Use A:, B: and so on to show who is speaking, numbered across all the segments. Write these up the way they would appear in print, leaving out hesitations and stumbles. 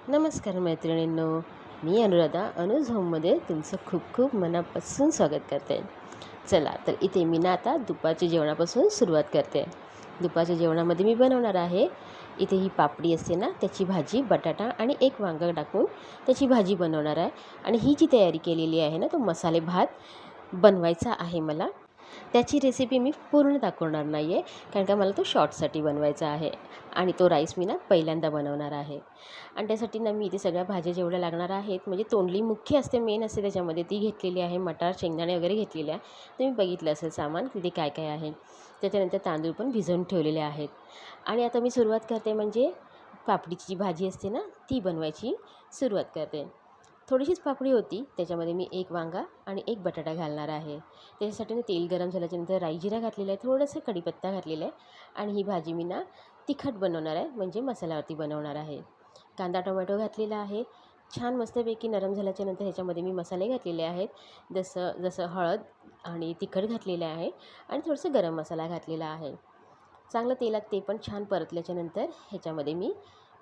A: नमस्कार मैत्रिणींनो, मी अनुराधा अनुज होममध्ये तुमचं खूप खूप मनापासून स्वागत करते. चला तर इथे मी ना आता दुपारच्या जेवणापासून सुरुवात करते. दुपारच्या जेवणामध्ये मी बनवणार आहे, इथे ही पापडी असते ना त्याची भाजी, बटाटा आणि एक वांगं टाकून त्याची भाजी बनवणार आहे. आणि ही जी तयारी केलेली आहे ना, तो मसाले भात बनवायचा आहे मला. त्याची रेसिपी मी पूर्ण दाखवणार नाही आहे, कारण का मला तो शॉर्टसाठी बनवायचा आहे. आणि तो राईस मी ना पहिल्यांदा बनवणार आहे. आणि त्यासाठी ना मी इथे सगळ्या भाज्या जेवढ्या लागणार आहेत, म्हणजे तोंडली मुख्य असते, मेन असते त्याच्यामध्ये, ती घेतलेली आहे. मटार, शेंगदाणे वगैरे घेतलेले आहे. तुम्ही बघितलं असेल सामान तिथे काय काय आहे. त्याच्यानंतर तांदूळ पण भिजवून ठेवलेले आहेत. आणि आता मी सुरुवात करते, म्हणजे पापडीची जी भाजी असते ना ती बनवायची सुरुवात करते. थोडीशीच पापडी होती, त्याच्यामध्ये मी एक वांगा आणि एक बटाटा घालणार आहे. त्याच्यासाठी ना तेल गरम झाल्याच्यानंतर राई जिरा घातलेला आहे, थोडंसं कढीपत्ता घातलेला आहे. आणि ही भाजी मी ना तिखट बनवणार आहे, म्हणजे मसाल्यावरती बनवणार आहे. कांदा टोमॅटो घातलेला आहे. छान मस्तपैकी नरम झाल्याच्यानंतर ह्याच्यामध्ये मी मसाले घातलेले आहेत, जसं जसं हळद आणि तिखट घातलेले आहे आणि थोडंसं गरम मसाला घातलेला आहे. चांगलं तेलात ते पण छान परतल्याच्यानंतर ह्याच्यामध्ये मी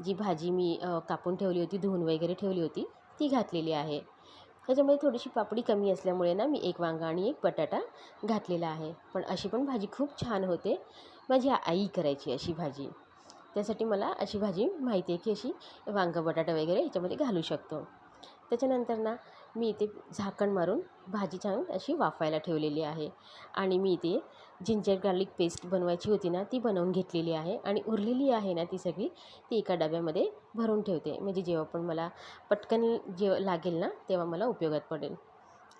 A: जी भाजी मी कापून ठेवली होती, धुवून वगैरे ठेवली होती, ती घातलेली आहे. ह्याच्यामध्ये थोडीशी पापडी कमी असल्यामुळे ना मी एक वांगा आणि एक बटाटा घातलेला आहे. पण अशी पण भाजी खूप छान होते. माझी आई करायची अशी भाजी, त्यासाठी मला अशी भाजी माहिती आहे, की अशी वांगा बटाटा वगैरे ह्याच्यामध्ये घालू शकतो. त्याच्यानंतर ना मी इथे झाकण मारून भाजी छान अशी वाफायला ठेवलेली आहे. आणि मी इथे जिंजर गार्लिक पेस्ट बनवायची होती ना, ती बनवून घेतलेली आहे. आणि उरलेली आहे ना ती सगळी, ती एका डब्यामध्ये भरून ठेवते, म्हणजे जेव्हा पण मला पटकन लागेल ना तेव्हा मला उपयोगात पडेल.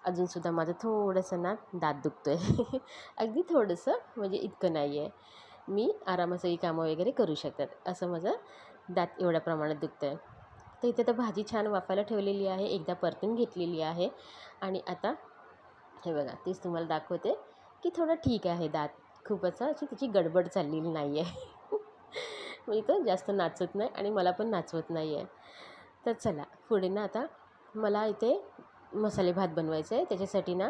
A: अजूनसुद्धा माझं थोडंसं ना दात दुखतो आहे अगदी थोडंसं, म्हणजे इतकं नाही आहे. मी आरामात सगळी कामं वगैरे करू शकतात, असं माझं दात एवढ्या प्रमाणात दुखतं आहे. तर इथे तर भाजी छान वाफायला ठेवलेली आहे, एकदा परतून घेतलेली आहे. आणि आता हे बघा, तेच तुम्हाला दाखवते, की थोडं ठीक आहे दात. खूपच अशी त्याची गडबड चाललेली नाही आहे म्हणजे तो जास्त नाचत नाही आणि मला पण नाचवत नाही आहे. तर चला पुढे ना आता मला इथे मसाले भात बनवायचं आहे. त्याच्यासाठी ना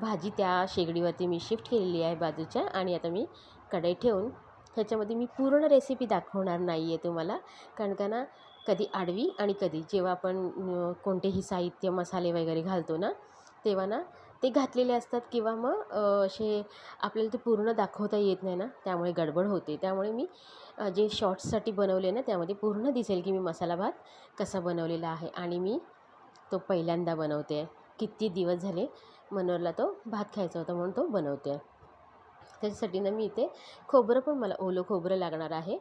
A: भाजी त्या शेगडीवरती मी शिफ्ट केलेली आहे बाजूच्या. आणि आता मी कढई ठेवून ह्याच्यामध्ये मी पूर्ण रेसिपी दाखवणार नाही आहे तुम्हाला, कारण का ना कधी आडवी आणि कधी जेव्हा आपण कोणतेही साहित्य मसाले वगैरे घालतो ना, तेव्हा ना ते घातलेले असतात, किंवा मग असे आपल्याला ते पूर्ण दाखवता येत नाही ना, त्यामुळे गडबड होते. त्यामुळे मी जे शॉर्ट्ससाठी बनवले ना त्यामध्ये पूर्ण दिसेल की मी मसाला भात कसा बनवलेला आहे. आणि मी तो पहिल्यांदा बनवते आहे. किती दिवस झाले मनोहरला तो भात खायचा होता, म्हणून तो बनवते आहे. त्याच्यासाठी ना मी इथे खोबरं पण मला ओलं खोबरं लागणार आहे.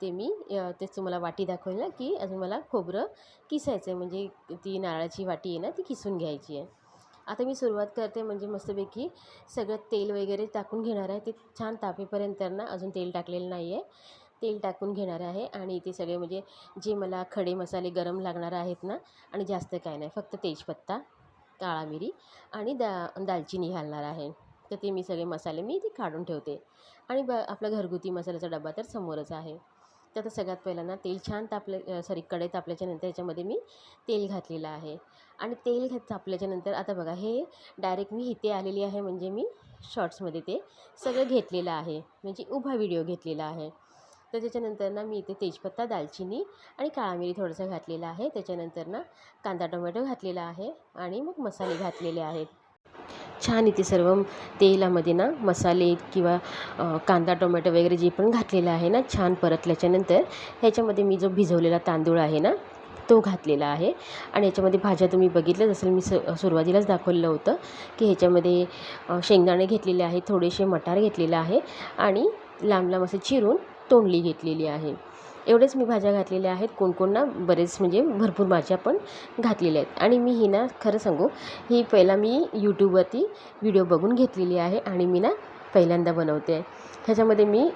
A: ते मी तेच तुम्हाला वाटी दाखवेल ना, की अजून मला खोबरं किसायचं आहे, म्हणजे ती नारळाची वाटी आहे ना ती किसून घ्यायची आहे. आता मी सुरुवात करते, म्हणजे मस्तपैकी सगळं तेल वगैरे टाकून घेणार आहे. ते छान तापेपर्यंत ना, अजून तेल टाकलेलं नाही आहे, तेल टाकून घेणार आहे. आणि ते सगळे म्हणजे जे मला खडे मसाले गरम लागणार आहेत ना, आणि जास्त काय नाही, फक्त तेजपत्ता, काळा मिरी आणि दालचिनी घालणार आहे. तर ते मी सगळे मसाले मी इथे काढून ठेवते. आणि आपला घरगुती मसाल्याचा डबा तर समोरच आहे. तर आता सगळ्यात पहिला ना तेल छान कढई तापल्याच्यानंतर याच्यामध्ये मी तेल घातलेलं आहे. आणि तेल तापल्याच्यानंतर आता बघा, हे डायरेक्ट मी इथे आलेली आहे, म्हणजे मी शॉर्ट्समध्ये ते सगळं घेतलेलं आहे, म्हणजे उभा व्हिडिओ घेतलेला आहे. तर त्याच्यानंतर ना मी इथे तेजपत्ता, दालचिनी आणि काळा मिरी थोडंसं घातलेलं आहे. त्याच्यानंतर ना कांदा टोमॅटो घातलेला आहे आणि मग मसाले घातलेले आहेत. छान इथे सर्व तेलामध्ये ना मसाले किंवा कांदा टोमॅटो वगैरे जे पण घातलेलं आहे ना, छान परतल्याच्यानंतर ह्याच्यामध्ये मी जो भिजवलेला तांदूळ आहे ना तो घातलेला आहे. आणि याच्यामध्ये भाज्या तुम्ही बघितलंच असेल, मी सुरुवातीलाच दाखवलेलं होतं, की ह्याच्यामध्ये शेंगदाणे घेतलेले आहे, थोडेसे मटार घेतलेलं आहे आणि लांब लांब असे चिरून तोंडली घेतलेली आहे. एवढेच मी भाज्या घातलेल्या आहेत. कोण कोण ना बरेच, म्हणजे भरपूर भाज्या पण घातलेल्या आहेत. आणि मी ही ना खरं सांगू, ही पहिला मी यूट्यूबवरती व्हिडिओ बघून घेतलेली आहे आणि मी ना पहिल्यांदा बनवते आहे. ह्याच्यामध्ये मी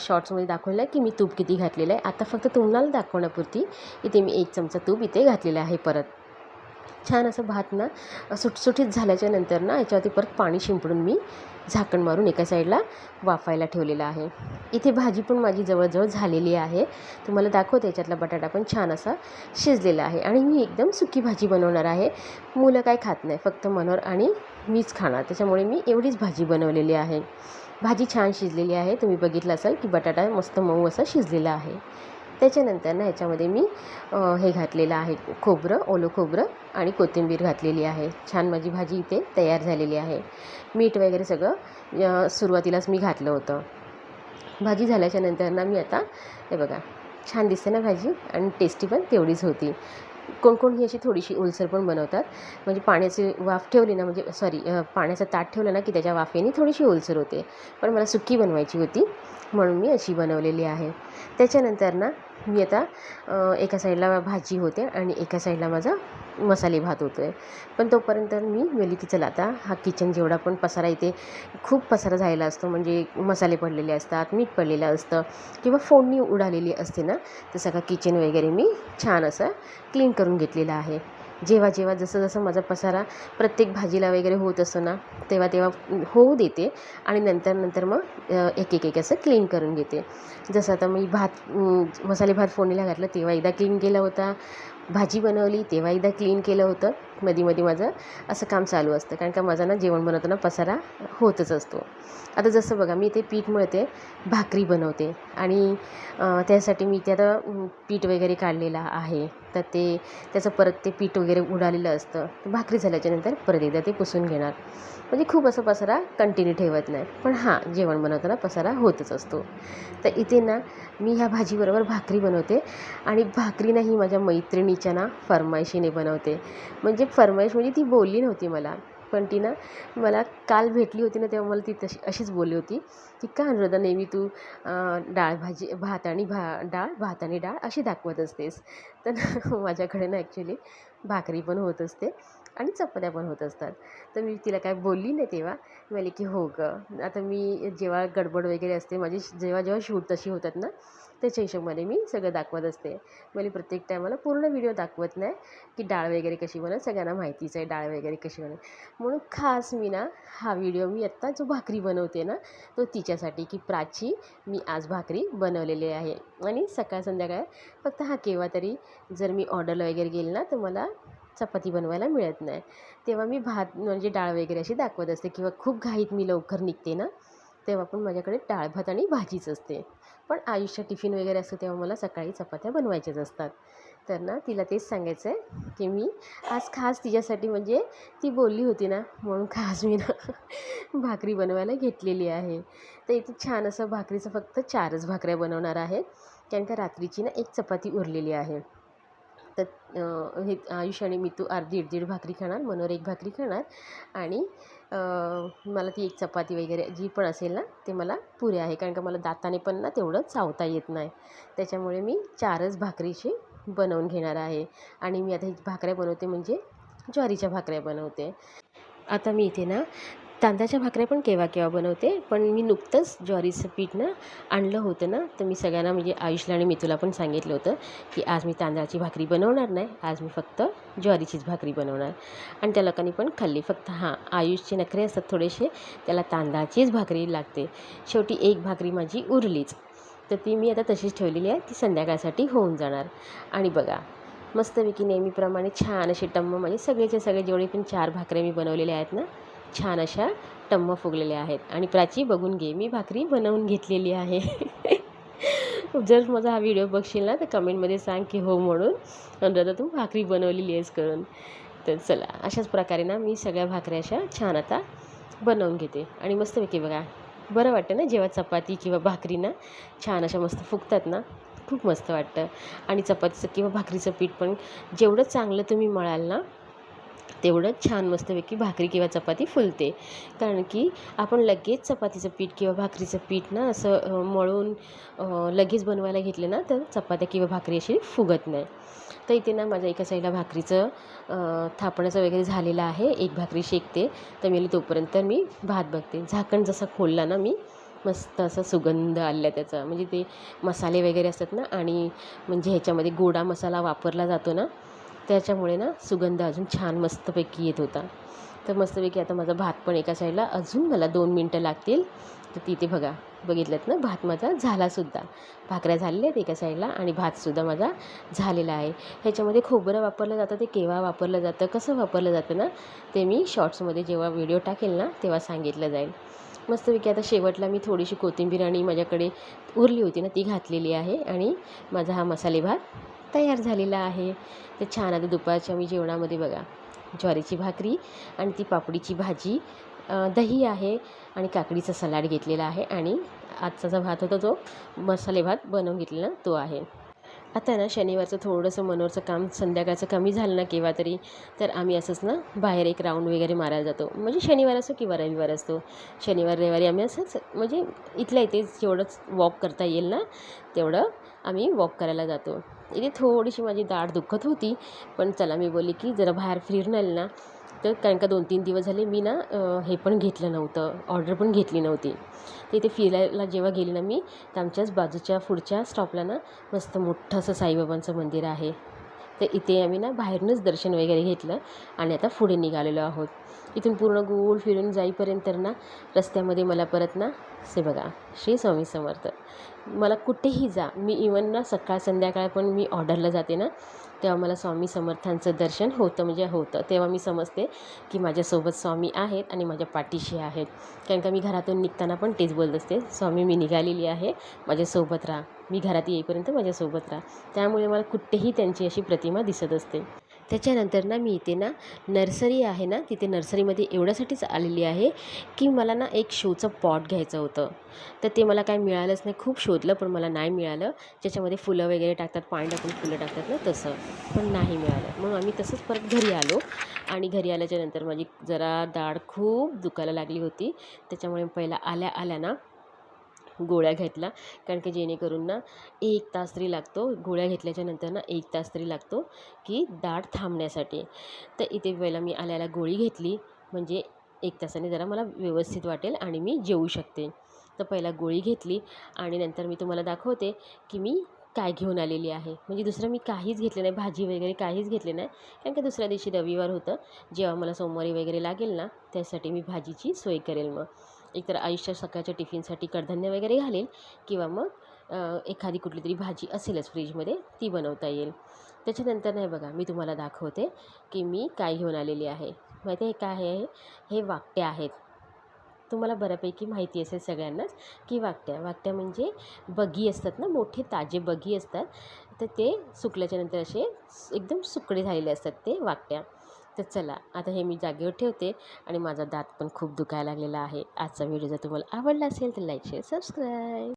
A: शॉर्ट्समध्ये दाखवलं आहे की मी तूप किती घातलेलं आहे. आता फक्त तुम्हाला दाखवण्यापुरती इथे मी 1 चमचा तूप इथे घातलेलं आहे. परत छान असं भात ना सुटसुटीत झाल्याच्यानंतर ना याच्यावरती परत पाणी शिंपडून मी झाकण मारून एका साईडला वाफायला ठेवलेलं आहे. इथे भाजी पण माझी जवळजवळ झालेली आहे. तुम्हाला दाखवते, याच्यातला बटाटा पण छान असा शिजलेला आहे. आणि मी एकदम सुकी भाजी बनवणार आहे. मुलं काय खात नाही, फक्त मनोहर आणि मीच खाणार, त्याच्यामुळे मी एवढीच भाजी बनवलेली आहे. भाजी छान शिजलेली आहे. तुम्ही बघितलं असाल की बटाटा मस्त मऊ असा शिजलेला आहे. त्याच्यानंतर ना ह्याच्यामध्ये मी हे घातलेलं आहे खोबरं, ओलं खोबरं आणि कोथिंबीर घातलेली आहे. छान माझी भाजी इथे तयार झालेली आहे. मीठ वगैरे सगळं सुरुवातीलाच मी घातलं होतं. भाजी झाल्याच्या नंतर ना मी आता हे बघा छान दिसते ना भाजी आणि टेस्टी पण तेवढीच होती. कोण ही अशी थोडीशी ओलसर पण बनवतात. म्हणजे पाण्याची वाफ ठेवली ना, म्हणजे पाण्याचं ताट ठेवलं ना की त्याच्या वाफेने थोडीशी ओलसर होते. पण मला सुकी बनवायची होती म्हणून मी अशी बनवलेली आहे. त्याच्यानंतर ना मी आता एका साईडला भाजी होते आणि एका साईडला माझा मसाले भात होतो आहे. पण तोपर्यंत मी बोलली की चला आता हा किचन जेवढा पण पसारा इथे खूप पसारा झालेला असतो, म्हणजे मसाले पडलेले असतात, मीठ पडलेलं असतं किंवा फोडणी उडालेली असते ना, तर सगळं किचन वगैरे मी छान असं क्लीन करून घेतलेलं आहे. जेव्हा जसं माझा पसारा प्रत्येक भाजीला वगैरे होत असतो ना, तेव्हा होऊ देते आणि नंतर मग एक असं क्लीन करून घेते. जसं आता मी मसाले भात फोडणीला घातलं तेव्हा एकदा क्लीन केला होता, भाजी बनवली तेव्हा एकदा क्लीन केलं होतं. मध्ये माझं असं काम चालू असतं, कारण का माझा ना जेवण बनवताना पसारा होतच असतो. आता जसं बघा मी ते पीठ मळते, भाकरी बनवते आणि त्यासाठी मी ते आता पीठ वगैरे काढलेलं आहे. तर त्याचं परत ते पीठ वगैरे उडालेलं असतं. भाकरी झाल्याच्यानंतर परत एकदा ते पुसून घेणार. म्हणजे खूप असं पसारा कंटिन्यू ठेवत नाही, पण हां जेवण बनवताना पसारा होतच असतो. तर इथे ना मी ह्या भाजीबरोबर भाकरी बनवते आणि भाकरी ना ही माझ्या मैत्रिणीच्या ना फर्माईशीने बनवते. म्हणजे फर्माईश म्हणजे ती बोलली नव्हती मला, पण ती ना मला काल भेटली होती ना, तेव्हा मला ती अशीच बोलली होती की का अनुराधा नेहमी तू डाळ भात आणि डाळ अशी दाखवत असतेस. तर माझ्याकडे ना ॲक्च्युली भाकरी पण होत असते आणि चपात्या पण होत असतात. तर मी तिला काय बोलली नाही तेव्हा. म्हणाली की हो गं, आता मी जेव्हा गडबड वगैरे असते माझी, जेव्हा शूट तशी होतात ना, त्याच्या हिशोबाने मी सगळं दाखवत असते. म्हणजे प्रत्येक टायमाला पूर्ण व्हिडिओ दाखवत नाही की डाळ वगैरे कशी बनवत, सगळ्यांना माहितीच आहे डाळ वगैरे कशी बनवत. म्हणून खास मी ना हा व्हिडिओ मी आत्ता जो भाकरी बनवते ना, तो तिच्यासाठी की प्राची मी आज भाकरी बनवलेली आहे. आणि सकाळ संध्याकाळ फक्त केव्हा तरी जर मी ऑर्डरला वगैरे गेले ना, तर मला चपाती बनवायला मिळत नाही, तेव्हा मी भात म्हणजे डाळ वगैरे अशी दाखवत असते. किंवा खूप घाईत मी लवकर निघते ना, तेव्हा पण माझ्याकडे डाळ भात आणि भाजीच असते. पण आयुष्यात टिफिन वगैरे असतं तेव्हा मला सकाळी चपात्या बनवायच्याच असतात. तर ना तिला तेच सांगायचं आहे की मी आज खास तिच्यासाठी, म्हणजे ती बोलली होती ना म्हणून खास मी ना भाकरी बनवायला घेतलेली आहे. तर इथे छान असं भाकरीचं फक्त 4च भाकऱ्या बनवणार आहे, कारण का रात्रीची ना 1 चपाती उरलेली आहे. तर हे आयुष आणि मी तू अर्धी दीड भाकरी खाणार, मनोहर 1 भाकरी खाणार आणि मला ती 1 चपाती वगैरे जी पण असेल ना ते मला पुरे आहे, कारण का मला दाताने पण ना तेवढं चावता येत नाही. त्याच्यामुळे मी 4च भाकरीची बनवून घेणार आहे. आणि मी आता ही भाकऱ्या बनवते म्हणजे ज्वारीच्या भाकऱ्या बनवते. आता मी इथे ना तांदळाच्या भाकऱ्या पण केव्हा बनवते, पण मी नुकतंच ज्वारीचं पीठ ना आणलं होतं ना, तर मी सगळ्यांना म्हणजे आयुषला आणि मितूला पण सांगितलं होतं की आज मी तांदळाची भाकरी बनवणार नाही, आज मी फक्त ज्वारीचीच भाकरी बनवणार. आणि त्या लोकांनी पण खाल्ली. फक्त आयुषचे नखरे असतात थोडेसे, त्याला तांदळाचीच भाकरी लागते. शेवटी 1 भाकरी माझी उरलीच, तर ती मी आता तशीच ठेवलेली आहे, ती संध्याकाळसाठी होऊन जाणार. आणि बघा मस्तपैकी नेहमीप्रमाणे छान असे टम्म, म्हणजे सगळेच्या सगळे जेवढे पण 4 भाकऱ्या मी बनवलेल्या आहेत ना, छान अशा टम्म फुगलेल्या आहेत. आणि प्राची बघून घे, मी भाकरी बनवून घेतलेली आहे. जर माझा हा व्हिडिओ बघशील ना, तर कमेंटमध्ये सांग की हो म्हणून, अनुराधा तू भाकरी बनवलेली आहेस करून. तर चला अशाच प्रकारे ना मी सगळ्या भाकऱ्या अशा छान आता बनवून घेते. आणि मस्तपैकी बघा बरं वाटतं ना जेव्हा चपाती किंवा भाकरी ना छान अशा मस्त फुगतात ना, खूप मस्त वाटतं. आणि चपातीचं किंवा भाकरीचं पीठ पण जेवढं चांगलं तुम्ही मळाल ना, तेवढं छान मस्तपैकी भाकरी किंवा चपाती फुलते. कारण की आपण लगेच चपातीचं पीठ किंवा भाकरीचं पीठ ना असं मळून लगेच बनवायला घेतलं ना, तर चपात्या किंवा भाकरी अशी फुगत नाही. तर इथे ना माझ्या एका साईडला भाकरीचं थापण्याचं वगैरे झालेलं आहे, 1 भाकरी शेकते. तर मी तोपर्यंत मी भात बघते. झाकण जसं खोलला ना मी, मस्त असा सुगंध आला त्याचा, म्हणजे ते मसाले वगैरे असतात ना, आणि म्हणजे ह्याच्यामध्ये गोडा मसाला वापरला जातो ना, त्याच्यामुळे ना सुगंध अजून छान मस्तपैकी येत होता. तर मस्तपैकी आता माझा भात पण एका साईडला, अजून मला 2 मिनटं लागतील. तर तिथे बघितलंत ना भात माझा झालासुद्धा. भाकऱ्या झालेल्या आहेत एका साईडला आणि भातसुद्धा माझा झालेला आहे. ह्याच्यामध्ये खोबरं वापरलं जातं, ते केव्हा वापरलं जातं, कसं वापरलं जातं ना, ते मी शॉर्ट्समध्ये जेव्हा व्हिडिओ टाकेल ना तेव्हा सांगितलं जाईल. मस्तपैकी आता शेवटला मी थोडीशी कोथिंबीर आणि माझ्याकडे उरली होती ना ती घातलेली आहे आणि माझा हा मसाले भात तयार झालेला आहे. ते छान आता दुपारच्या मी जेवणामध्ये बघा ज्वारीची भाकरी आणि ती पापडीची भाजी, दही आहे आणि काकडीचा सलाड घेतलेला आहे आणि आजचा जो भात होता तो मसाले भात बनवून घेतलेला तो आहे. आता ना शनिवारचं थोडंसं मनोरचं काम संध्याकाळचं कमी झालं ना केव्हा तरी, तर आम्ही असंच ना बाहेर एक राऊंड वगैरे मारायला जातो. म्हणजे शनिवार असो किंवा रविवार असतो. शनिवार रविवारी आम्ही असंच म्हणजे इथल्या इथेच जेवढंच वॉक करता येईल ना तेवढं आम्ही वॉक करायला जातो. इथे थोडीशी माझी दाढ दुखत होती, पण चला मी बोलली की जरा बाहेर फिरून आले ना, तर कारण का 2-3 दिवस झाले मी ना हे पण घेतलं नव्हतं, ऑर्डर पण घेतली नव्हती. तर इथे फिरायला जेव्हा गेली ना मी, तर आमच्याच बाजूच्या पुढच्या स्टॉपला ना मस्त मोठं असं साईबाबांचं मंदिर आहे. तर इथे आम्ही ना बाहेरूनच दर्शन वगैरे घेतलं आणि आता पुढे निघालेलो आहोत. इथून पूर्ण गोल फिरून जाईपर्यंत तर ना रस्त्यामध्ये मला परत ना से बघा श्री स्वामी समर्थ. मला कुठेही जा, मी इवन ना सकाळ संध्याकाळ पण मी ऑर्डरला जाते ना, तेव्हा मला स्वामी समर्थांचं दर्शन होतं म्हणजे होतं. तेव्हा मी समजते की माझ्यासोबत स्वामी आहेत आणि माझ्या पाठीशी आहेत. कारण का मी घरातून निघताना पण तेच बोलत असते, स्वामी मी निघालेली आहे, माझ्यासोबत राहा, मी घरात येईपर्यंत माझ्यासोबत राहा. त्यामुळे मला कुठेही त्यांची अशी प्रतिमा दिसत असते. त्याच्यानंतर ना मी इथे ना नर्सरी आहे ना, तिथे नर्सरीमध्ये एवढ्यासाठीच आलेली आहे की मला ना एक शोचं पॉट घ्यायचं होतं. तर ते मला काही मिळालंच नाही. खूप शोधलं पण मला नाही मिळालं. ज्याच्यामध्ये फुलं वगैरे टाकतात, पाणी टाकून फुलं टाकतात ना तसं, पण नाही मिळालं. मग आम्ही तसंच परत घरी आलो आणि घरी आल्याच्यानंतर माझी जरा दाढ खूप दुखायला लागली होती. त्याच्यामुळे पहिला आल्या आल्या ना गोळ्या घेतला, कारण की जेणेकरून ना 1 तास तरी लागतो गोळ्या घेतल्याच्यानंतर ना 1 तास तरी लागतो की दाढ थांबण्यासाठी. तर इथे पहिला मी आल्याला गोळी घेतली, म्हणजे 1 तासाने जरा मला व्यवस्थित वाटेल आणि मी जेवू शकते. तर पहिला गोळी घेतली आणि नंतर मी तुम्हाला दाखवते की मी काय घेऊन आलेली आहे. म्हणजे दुसरं मी काहीच घेतलं नाही, भाजी वगैरे काहीच घेतले नाही, कारण की दुसऱ्या दिवशी रविवार होतं. जेव्हा मला सोमवारी वगैरे लागेल ना त्यासाठी मी भाजीची सोय करेल. मग एकतर आयुष्य सकाळच्या टिफिनसाठी कडधान्य वगैरे घालेल किंवा मग एखादी कुठली तरी भाजी असेलच फ्रीजमध्ये ती बनवता येईल. त्याच्यानंतर नाही बघा मी तुम्हाला दाखवते की मी काय घेऊन आलेली आहे. माहिती आहे काय आहे? हे वाकट्या आहेत. तुम्हाला बऱ्यापैकी माहिती असेल सगळ्यांनाच की वाकट्या वाकट्या म्हणजे बगी असतात ना, मोठे ताजे बगी असतात. तर ते सुकल्याच्यानंतर असे एकदम सुकडे झालेले असतात ते वाकट्या. तर चला आता हे मी जागेवर ठेवते आणि माझा दात पण खूप दुखायला लागलेला आहे. आजचा व्हिडिओ जर तुम्हाला आवडला असेल तर लाईक शेअर सबस्क्राईब.